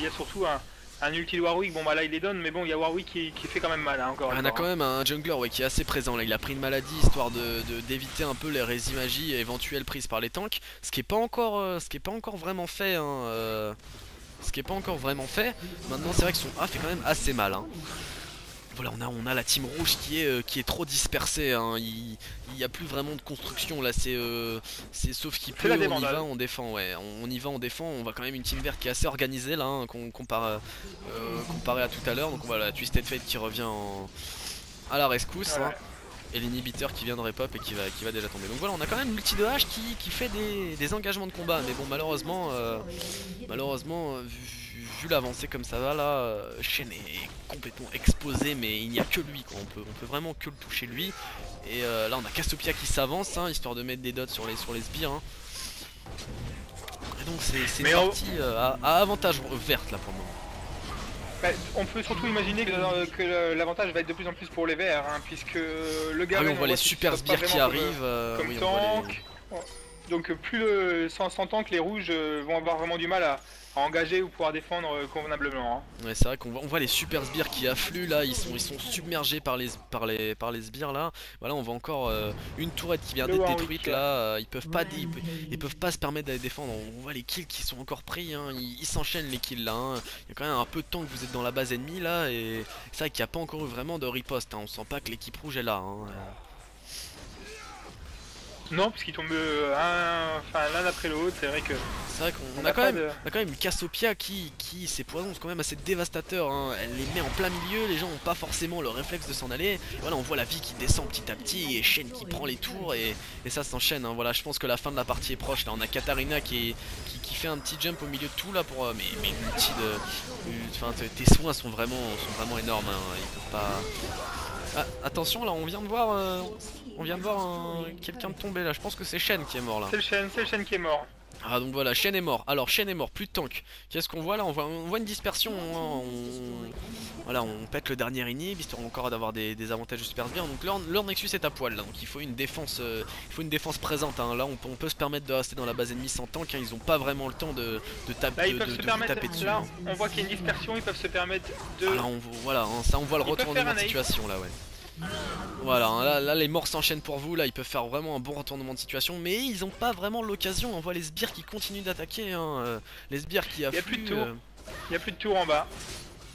y a surtout un ulti de Warwick. Bon bah là il les donne, mais bon il y a Warwick qui fait quand même mal, hein, encore une On a fois, quand hein. même un jungler ouais, qui est assez présent là, il a pris une maladie histoire d'éviter un peu les résimagies éventuelles prises par les tanks, ce qui est pas encore, vraiment fait, hein, ce qui est pas encore vraiment fait. Maintenant c'est vrai que son A fait quand même assez mal, hein. Voilà, on a la team rouge qui est trop dispersée, hein. Il y a plus vraiment de construction là, c'est sauf qu'il C'est la peut, on y va, débandade. on défend, ouais, on y va, on défend, on voit quand même une team verte qui est assez organisée là, hein, comparé à tout à l'heure, donc voilà, Twisted Fate qui revient à la rescousse, hein, Ouais. et l'inhibiteur qui vient de repop et qui va déjà tomber. Donc voilà, on a quand même l'ulti de H qui fait des engagements de combat, mais bon malheureusement, vu l'avancée comme ça va là, Shen est complètement exposé, mais il n'y a que lui quoi. On peut vraiment que le toucher lui. Et là on a Cassiopeia qui s'avance, hein, histoire de mettre des dots sur les sbires, hein. Et donc c'est une Mais partie à avantage verte là pour le moment. bah, on peut surtout imaginer que l'avantage va être de plus en plus pour les verts, hein, puisque le Ah oui, Garen on voit les qu'il se super pose pas sbires qui vraiment arrivent, comme oui on voit les... tank. Donc plus sans tank, les rouges vont avoir vraiment du mal à engager ou pouvoir défendre convenablement, hein. Ouais, c'est vrai on voit les super sbires qui affluent là, ils sont submergés par les sbires là. Voilà, on voit encore une tourette qui vient Le d'être détruite Warwick. là, ils peuvent pas se permettre d'aller défendre. On voit les kills qui sont encore pris, hein. Ils s'enchaînent les kills là, hein. Il y a quand même un peu de temps que vous êtes dans la base ennemie là, et c'est vrai qu'il n'y a pas encore eu vraiment de riposte, hein. On sent pas que l'équipe rouge est là, hein. Non, puisqu'ils tombent l'un après l'autre, c'est vrai que C'est vrai on qu'on a n'a quand pas même, de. on a quand même une Cassiopeia ses poisons sont quand même assez dévastateurs, hein. Elle les met en plein milieu, les gens n'ont pas forcément le réflexe de s'en aller. Et voilà, on voit la vie qui descend petit à petit et Shen qui prend les tours et ça s'enchaîne, hein. Voilà, je pense que la fin de la partie est proche. Là, on a Katarina qui fait un petit jump au milieu de tout là pour mais l'ulti enfin tes soins sont vraiment énormes, hein. Ils peuvent pas. Ah, attention là, on vient de voir quelqu'un de tomber là. Je pense que c'est Shen qui est mort là. C'est le Shen qui est mort. Ah donc voilà, Shen est mort. Alors Shen est mort, plus de tank. Qu'est-ce qu'on voit là, on voit une dispersion, hein. Voilà, on pète le dernier inhib, histoire encore d'avoir des avantages de super bien. Donc leur Nexus est à poil là, donc il faut une défense, présente, hein. Là on peut se permettre de rester dans la base ennemie sans tank, hein. Ils ont pas vraiment le temps de Là, ils peuvent se vous permettre. taper dessus, Là, hein. on voit qu'il y a une dispersion. Ils peuvent se permettre de. Ah là voilà, hein, ça on voit le Ils peuvent faire retournement un de ace. situation là, ouais. Voilà, hein, là les morts s'enchaînent pour vous, là ils peuvent faire vraiment un bon retournement de situation, mais ils ont pas vraiment l'occasion. On voit les sbires qui continuent d'attaquer, hein, les sbires qui Il n'y a plus de affluent. tour. Il n'y a plus de tour en bas.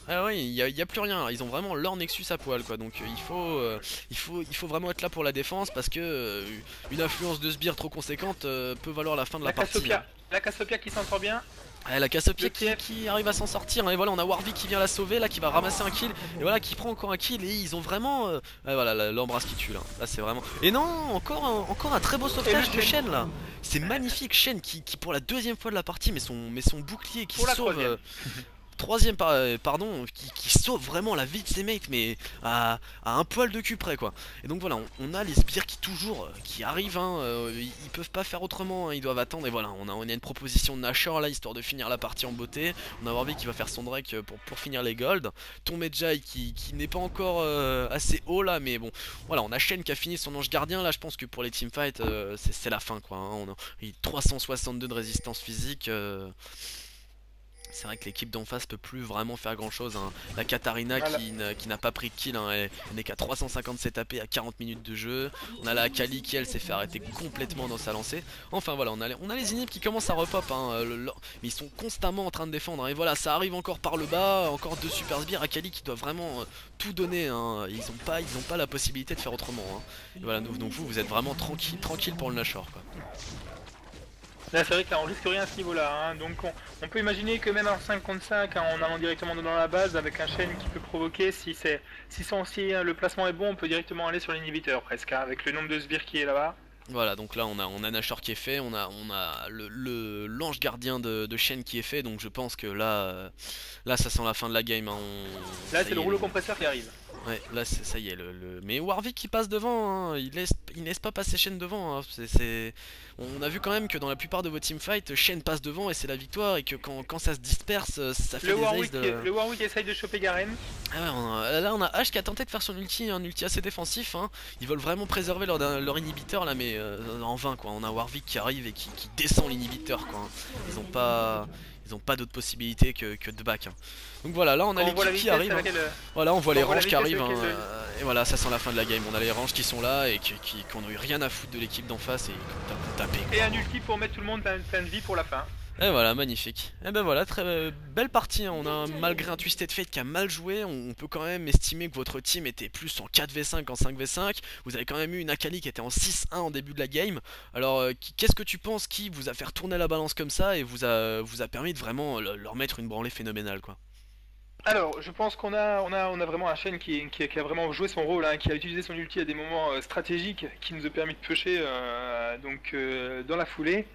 Ah oui, il y a plus rien, ils ont vraiment leur Nexus à poil quoi, donc il faut vraiment être là pour la défense parce que une affluence de sbires trop conséquente peut valoir la fin de la partie, hein. La Cassiopeia qui s'en sort bien. Ah, la Cassiopeia Le TF. qui arrive à s'en sortir, hein. Et voilà, on a Warwick qui vient la sauver là, qui va ramasser un kill, et voilà, qui prend encore un kill, et ils ont vraiment voilà, l'embrasse qui tue là c'est vraiment, et non, encore un très beau sauvetage de Shen là. C'est magnifique, Shen qui pour la deuxième fois de la partie met son bouclier qui Pour la sauve troisième. pardon, qui sauve vraiment la vie de ses mates, mais à un poil de cul près quoi. Et donc voilà, on a les sbires qui toujours qui arrivent, hein, ils peuvent pas faire autrement, hein, ils doivent attendre. Et voilà, on a une proposition de Nashor là, histoire de finir la partie en beauté. On a Warwick qui va faire son Drake pour finir les golds. Ton Medjay qui n'est pas encore assez haut là, mais bon, voilà, on a Shen qui a fini son ange gardien là. Je pense que pour les teamfights, c'est la fin quoi, hein. On a 362 de résistance physique. C'est vrai que l'équipe d'en face peut plus vraiment faire grand chose, hein. La Katarina Voilà. qui n'a pas pris de kill, hein, elle n'est qu'à 357 AP à 40 minutes de jeu. On a la Akali qui elle s'est fait arrêter complètement dans sa lancée. Enfin voilà, on a les inhibs qui commencent à repop, hein, mais ils sont constamment en train de défendre, hein. Et voilà, ça arrive encore par le bas, encore deux super sbires. Akali qui doit vraiment tout donner, hein. Ils ont pas la possibilité de faire autrement, hein. Et voilà, donc vous êtes vraiment tranquille pour le Nashor quoi. Là, c'est vrai que là, on risque rien à ce niveau-là, hein. Donc, on peut imaginer que même en 5 contre 5, hein, en allant directement dans la base, avec un Shen qui peut provoquer, si le placement est bon, on peut directement aller sur l'inhibiteur presque, hein, avec le nombre de sbires qui est là-bas. Voilà, donc là on a Nashor qui est fait, on a l'ange gardien de Shen qui est fait, donc je pense que là ça sent la fin de la game, hein. Là, Ça c'est y le est, rouleau compresseur qui arrive. ouais, là ça y est, mais Warwick qui passe devant, hein. Il laisse pas passer Shen devant, hein. On a vu quand même que dans la plupart de vos teamfights, Shen passe devant et c'est la victoire, et que quand ça se disperse, ça fait des aces de... Le Warwick essaye de choper Garen. Ah ouais, là on a H qui a tenté de faire son ulti, un ulti assez défensif, hein. Ils veulent vraiment préserver leur inhibiteur là, mais en vain quoi. On a Warwick qui arrive et qui descend l'inhibiteur quoi, hein. Ils Ils ont pas d'autre possibilité que de back, hein. Donc voilà, là on a Quand on voit la l'équipe qui vitesse arrive, à hein. laquelle, Voilà, on voit les quand on voit la ranges qui vitesse arrivent, avec hein, laquelle et voilà, ça sent la fin de la game. On a les ranges qui sont là et qui ont eu rien à foutre de l'équipe d'en face et qui ont tapé, et quoi. un ulti pour mettre tout le monde plein de vie pour la fin. Et voilà, magnifique. Et ben voilà, très belle partie, hein. On a malgré un Twisted Fate qui a mal joué, on peut quand même estimer que votre team était plus en 4v5 qu'en 5v5. Vous avez quand même eu une Akali qui était en 6-1 en début de la game. Alors qu'est-ce que tu penses qui vous a fait retourner la balance comme ça et vous a permis de vraiment leur mettre une branlée phénoménale, quoi? Alors, je pense qu'on a vraiment un Shen qui a vraiment joué son rôle, hein, qui a utilisé son ulti à des moments stratégiques, qui nous a permis de piocher dans la foulée,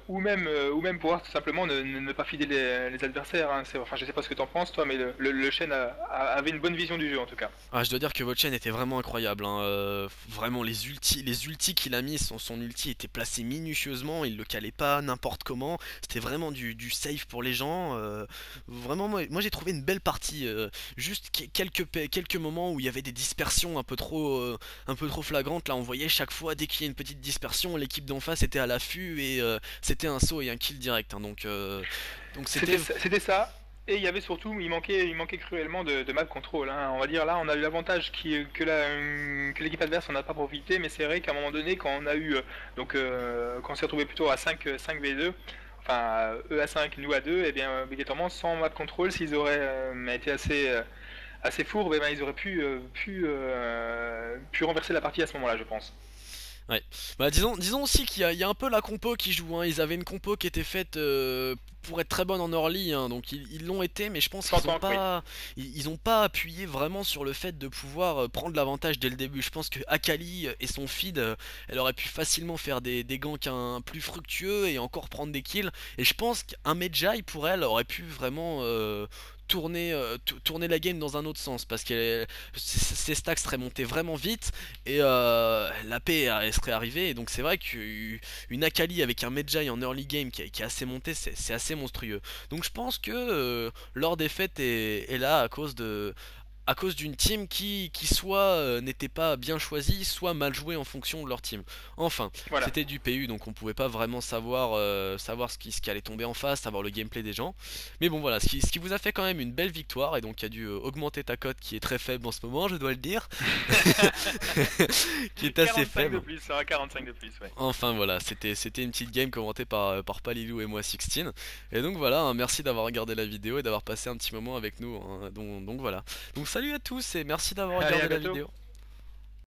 ou même pouvoir tout simplement ne pas fider les adversaires. Hein. Enfin, je sais pas ce que t'en penses toi, mais le Shen avait une bonne vision du jeu en tout cas. Ah, je dois dire que votre chaîne était vraiment incroyable, hein. Vraiment les ultis qu'il a mis, son ulti était placé minutieusement, il le calait pas n'importe comment, c'était vraiment du safe pour les gens. Vraiment, moi j'ai trouvé une belle partie, juste quelques moments où il y avait des dispersions un peu trop flagrantes. Là on voyait chaque fois dès qu'il y a une petite dispersion, l'équipe d'en face était à l'affût et c'était un saut et un kill direct, hein. Donc c'était... C'était ça. Et il y avait surtout, il manquait cruellement de map control. Hein. On va dire là, on a eu l'avantage que l'équipe adverse n'en a pas profité, mais c'est vrai qu'à un moment donné, quand on a eu quand on s'est retrouvé plutôt à 5v2, enfin eux à 5, nous à 2, et bien obligatoirement sans map control, s'ils auraient été assez fourbes, eh ben, ils auraient pu renverser la partie à ce moment-là, je pense. Ouais. Bah disons aussi qu'il y a un peu la compo qui joue, hein. Ils avaient une compo qui était faite pour être très bonne en early, hein. Donc ils l'ont été, mais je pense Sans qu'ils ont tank, oui. pas ils ont pas appuyé vraiment sur le fait de pouvoir prendre l'avantage dès le début. Je pense que Akali et son feed, elle aurait pu facilement faire des ganks plus fructueux et encore prendre des kills. Et je pense qu'un Medjay pour elle aurait pu vraiment tourner la game dans un autre sens parce que ses stacks seraient montés vraiment vite et la paix elle serait arrivée. Et donc c'est vrai qu'une Akali avec un Medjay en early game qui est assez monté, c'est assez monstrueux. Donc je pense que leur défaite est là à cause d'une team qui soit n'était pas bien choisie, soit mal jouée en fonction de leur team. Enfin, Voilà. c'était du PU, donc on pouvait pas vraiment savoir ce qui allait tomber en face, savoir le gameplay des gens. Mais bon voilà, ce qui vous a fait quand même une belle victoire, et donc qui a dû augmenter ta cote qui est très faible en ce moment, je dois le dire. Qui est assez 45 de faible. plus, hein, 45 de plus, ouais. Enfin voilà, c'était une petite game commentée par Palilou et moi 16. Et donc voilà, hein, merci d'avoir regardé la vidéo et d'avoir passé un petit moment avec nous, hein. Donc voilà. Donc salut à tous et merci d'avoir Allez, regardé à la bientôt. vidéo.